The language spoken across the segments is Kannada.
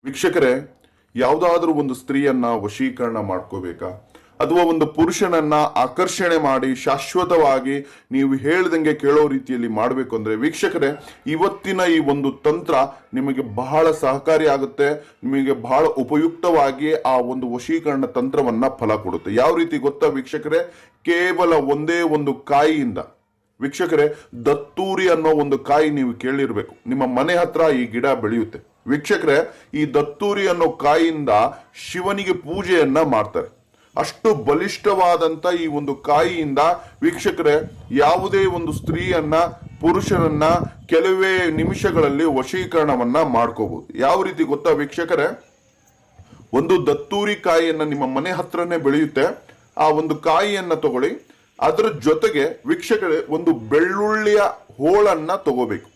ವೀಕ್ಷಕರೇ, ಯಾವುದಾದ್ರೂ ಒಂದು ಸ್ತ್ರೀಯನ್ನ ವಶೀಕರಣ ಮಾಡ್ಕೋಬೇಕಾ ಅಥವಾ ಒಂದು ಪುರುಷನನ್ನ ಆಕರ್ಷಣೆ ಮಾಡಿ ಶಾಶ್ವತವಾಗಿ ನೀವು ಹೇಳ್ದಂಗೆ ಕೇಳೋ ರೀತಿಯಲ್ಲಿ ಮಾಡಬೇಕು ಅಂದ್ರೆ ವೀಕ್ಷಕರೇ, ಇವತ್ತಿನ ಈ ಒಂದು ತಂತ್ರ ನಿಮಗೆ ಬಹಳ ಸಹಕಾರಿ ಆಗುತ್ತೆ. ನಿಮಗೆ ಬಹಳ ಉಪಯುಕ್ತವಾಗಿ ಆ ಒಂದು ವಶೀಕರಣ ತಂತ್ರವನ್ನ ಫಲ ಕೊಡುತ್ತೆ. ಯಾವ ರೀತಿ ಗೊತ್ತಾ ವೀಕ್ಷಕರೇ? ಕೇವಲ ಒಂದೇ ಒಂದು ಕಾಯಿಯಿಂದ, ವೀಕ್ಷಕರೇ, ದತ್ತೂರಿ ಅನ್ನೋ ಒಂದು ಕಾಯಿ ನೀವು ಕೇಳಿರ್ಬೇಕು. ನಿಮ್ಮ ಮನೆ ಹತ್ರ ಈ ಗಿಡ ಬೆಳೆಯುತ್ತೆ ವೀಕ್ಷಕರೇ. ಈ ದತ್ತೂರಿ ಅನ್ನೋ ಕಾಯಿಯಿಂದ ಶಿವನಿಗೆ ಪೂಜೆಯನ್ನ ಮಾಡ್ತಾರೆ. ಅಷ್ಟು ಬಲಿಷ್ಠವಾದಂತ ಈ ಒಂದು ಕಾಯಿಯಿಂದ ವೀಕ್ಷಕರೇ ಯಾವುದೇ ಒಂದು ಸ್ತ್ರೀಯನ್ನ ಪುರುಷನನ್ನ ಕೆಲವೇ ನಿಮಿಷಗಳಲ್ಲಿ ವಶೀಕರಣವನ್ನ ಮಾಡ್ಕೋಬಹುದು. ಯಾವ ರೀತಿ ಗೊತ್ತಾ ವೀಕ್ಷಕರೇ? ಒಂದು ದತ್ತೂರಿ ಕಾಯಿಯನ್ನ ನಿಮ್ಮ ಮನೆ ಹತ್ರನೇ ಬೆಳೆಯುತ್ತೆ. ಆ ಒಂದು ಕಾಯಿಯನ್ನ ತಗೊಳ್ಳಿ, ಅದರ ಜೊತೆಗೆ ವೀಕ್ಷಕರೇ ಒಂದು ಬೆಳ್ಳುಳ್ಳಿಯ ಹೋಳನ್ನ ತಗೋಬೇಕು.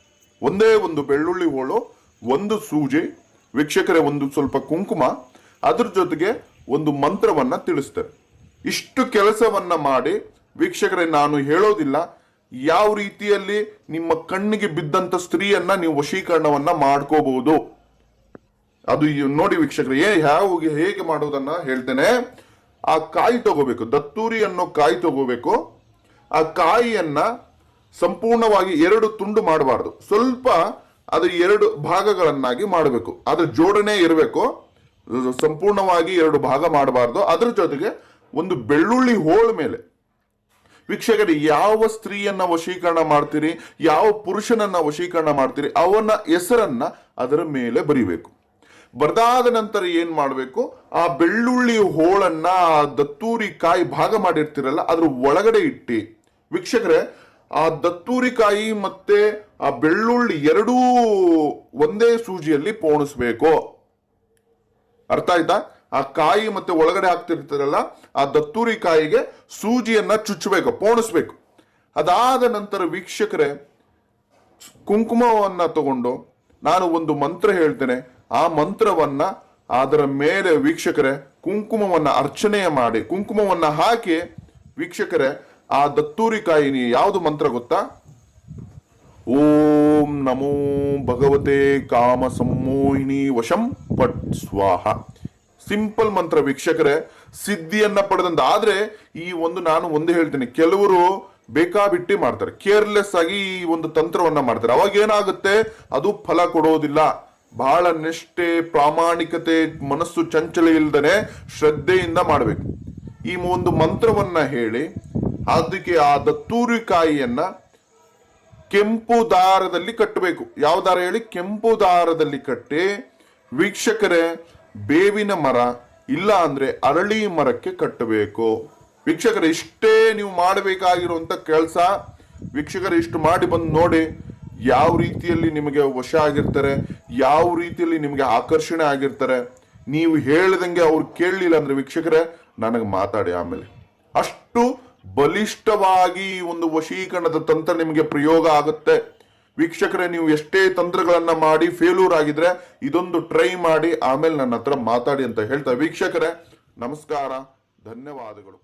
ಒಂದೇ ಒಂದು ಬೆಳ್ಳುಳ್ಳಿ ಹೋಳು, ಒಂದು ಸೂಜಿ, ವೀಕ್ಷಕರೇ ಒಂದು ಸ್ವಲ್ಪ ಕುಂಕುಮ, ಅದ್ರ ಜೊತೆಗೆ ಒಂದು ಮಂತ್ರವನ್ನ ತಿಳಿಸ್ತಾರೆ. ಇಷ್ಟು ಕೆಲಸವನ್ನ ಮಾಡಿ ವೀಕ್ಷಕರೇ, ನಾನು ಹೇಳೋದಿಲ್ಲ ಯಾವ ರೀತಿಯಲ್ಲಿ ನಿಮ್ಮ ಕಣ್ಣಿಗೆ ಬಿದ್ದಂತ ಸ್ತ್ರೀಯನ್ನ ನೀವು ವಶೀಕರಣವನ್ನ ಮಾಡ್ಕೋಬಹುದು. ಅದು ನೋಡಿ ವೀಕ್ಷಕರೇ, ಹೇಗೆ ಮಾಡೋದನ್ನ ಹೇಳ್ತೇನೆ. ಆ ಕಾಯಿ ತಗೋಬೇಕು, ದತ್ತೂರಿ ಅನ್ನೋ ಕಾಯಿ ತಗೋಬೇಕು. ಆ ಕಾಯಿಯನ್ನ ಸಂಪೂರ್ಣವಾಗಿ ಎರಡು ತುಂಡು ಮಾಡಬಾರ್ದು, ಸ್ವಲ್ಪ ಅದು ಎರಡು ಭಾಗಗಳನ್ನಾಗಿ ಮಾಡಬೇಕು. ಅದ್ರ ಜೋಡಣೆ ಇರಬೇಕು, ಸಂಪೂರ್ಣವಾಗಿ ಎರಡು ಭಾಗ ಮಾಡಬಾರ್ದು. ಅದ್ರ ಜೊತೆಗೆ ಒಂದು ಬೆಳ್ಳುಳ್ಳಿ ಹೋಳ ಮೇಲೆ ವೀಕ್ಷಕರೇ ಯಾವ ಸ್ತ್ರೀಯನ್ನ ವಶೀಕರಣ ಮಾಡ್ತೀರಿ, ಯಾವ ಪುರುಷನನ್ನ ವಶೀಕರಣ ಮಾಡ್ತೀರಿ, ಅವನ ಹೆಸರನ್ನ ಅದರ ಮೇಲೆ ಬರಿಬೇಕು. ಬರ್ದಾದ ನಂತರ ಏನ್ ಮಾಡಬೇಕು, ಆ ಬೆಳ್ಳುಳ್ಳಿ ಹೋಳನ್ನ ಆ ದತ್ತೂರಿ ಕಾಯಿ ಭಾಗ ಮಾಡಿರ್ತೀರಲ್ಲ ಅದ್ರ ಒಳಗಡೆ ಇಟ್ಟಿ ವೀಕ್ಷಕರೇ, ಆ ದತ್ತೂರಿ ಕಾಯಿ ಮತ್ತೆ ಆ ಬೆಳ್ಳುಳ್ಳಿ ಎರಡೂ ಒಂದೇ ಸೂಜಿಯಲ್ಲಿ ಪೋಣಿಸ್ಬೇಕು. ಅರ್ಥ ಆಯ್ತಾ? ಆ ಕಾಯಿ ಮತ್ತೆ ಒಳಗಡೆ ಹಾಕ್ತಿರ್ತಾರಲ್ಲ ಆ ದತ್ತೂರಿ ಕಾಯಿಗೆ ಸೂಜಿಯನ್ನ ಚುಚ್ಚಬೇಕು, ಪೋಣಿಸ್ಬೇಕು. ಅದಾದ ನಂತರ ವೀಕ್ಷಕರೇ ಕುಂಕುಮವನ್ನ ತಗೊಂಡು ನಾನು ಒಂದು ಮಂತ್ರ ಹೇಳ್ತೇನೆ. ಆ ಮಂತ್ರವನ್ನ ಅದರ ಮೇಲೆ ವೀಕ್ಷಕರೇ ಕುಂಕುಮವನ್ನ ಅರ್ಚನೆಯ ಮಾಡಿ ಕುಂಕುಮವನ್ನ ಹಾಕಿ ವೀಕ್ಷಕರೇ ಆ ದತ್ತೂರಿ ಕಾಯಿ ಯಾವುದು ಮಂತ್ರ ಗೊತ್ತಾ? ಓಂ ನಮೋ ಭಗವತೆ ಕಾಮ ಸಂಮೋಹಿನಿ ವಶಂ ಪಟ್ ಸ್ವಾಹ. ಸಿಂಪಲ್ ಮಂತ್ರ ವೀಕ್ಷಕರೇ, ಸಿದ್ಧಿಯನ್ನ ಪಡೆದಂತ. ಆದ್ರೆ ಈ ಒಂದು ನಾನು ಒಂದೇ ಹೇಳ್ತೇನೆ, ಕೆಲವರು ಬೇಕಾಬಿಟ್ಟಿ ಮಾಡ್ತಾರೆ, ಕೇರ್ಲೆಸ್ ಆಗಿ ಈ ಒಂದು ತಂತ್ರವನ್ನ ಮಾಡ್ತಾರೆ. ಅವಾಗ ಏನಾಗುತ್ತೆ, ಅದು ಫಲ ಕೊಡೋದಿಲ್ಲ. ಬಹಳ ನಿಷ್ಠೆ, ಪ್ರಾಮಾಣಿಕತೆ, ಮನಸ್ಸು ಚಂಚಲ ಇಲ್ಲದೆ ಶ್ರದ್ಧೆಯಿಂದ ಮಾಡಬೇಕು. ಈ ಒಂದು ಮಂತ್ರವನ್ನ ಹೇಳಿ ಅದಕ್ಕೆ ಆ ದತ್ತೂರಿ ಕಾಯಿಯನ್ನ ಕೆಂಪು ದಾರದಲ್ಲಿ ಕಟ್ಟಬೇಕು. ಯಾವ ದಾರ ಹೇಳಿ? ಕೆಂಪು ದಾರದಲ್ಲಿ ಕಟ್ಟಿ ವೀಕ್ಷಕರೇ ಬೇವಿನ ಮರ ಇಲ್ಲ ಅಂದ್ರೆ ಅರಳಿ ಮರಕ್ಕೆ ಕಟ್ಟಬೇಕು. ವೀಕ್ಷಕರೇ ಇಷ್ಟೇ ನೀವು ಮಾಡಬೇಕಾಗಿರುವಂತ ಕೆಲಸ. ವೀಕ್ಷಕರೇ ಇಷ್ಟು ಮಾಡಿ ಬಂದು ನೋಡಿ ಯಾವ ರೀತಿಯಲ್ಲಿ ನಿಮಗೆ ವಶ ಆಗಿರ್ತಾರೆ, ಯಾವ ರೀತಿಯಲ್ಲಿ ನಿಮಗೆ ಆಕರ್ಷಣೆ ಆಗಿರ್ತಾರೆ. ನೀವು ಹೇಳ್ದಂಗೆ ಅವ್ರು ಕೇಳಲಿಲ್ಲ ಅಂದ್ರೆ ವೀಕ್ಷಕರೇ ನನಗೆ ಮಾತಾಡಿ ಆಮೇಲೆ. ಅಷ್ಟು ಬಲಿಷ್ಠವಾಗಿ ಒಂದು ವಶೀಕರಣದ ತಂತ್ರ ನಿಮಗೆ ಪ್ರಯೋಗ ಆಗುತ್ತೆ ವೀಕ್ಷಕರೇ. ನೀವು ಎಷ್ಟೇ ತಂತ್ರಗಳನ್ನ ಮಾಡಿ ಫೇಲ್ಯೂರ್ ಆಗಿದ್ರೆ ಇದೊಂದು ಟ್ರೈ ಮಾಡಿ ಆಮೇಲೆ ನನ್ನ ಹತ್ರ ಮಾತಾಡಿ ಅಂತ ಹೇಳ್ತಾ ವೀಕ್ಷಕರೇ ನಮಸ್ಕಾರ, ಧನ್ಯವಾದಗಳು.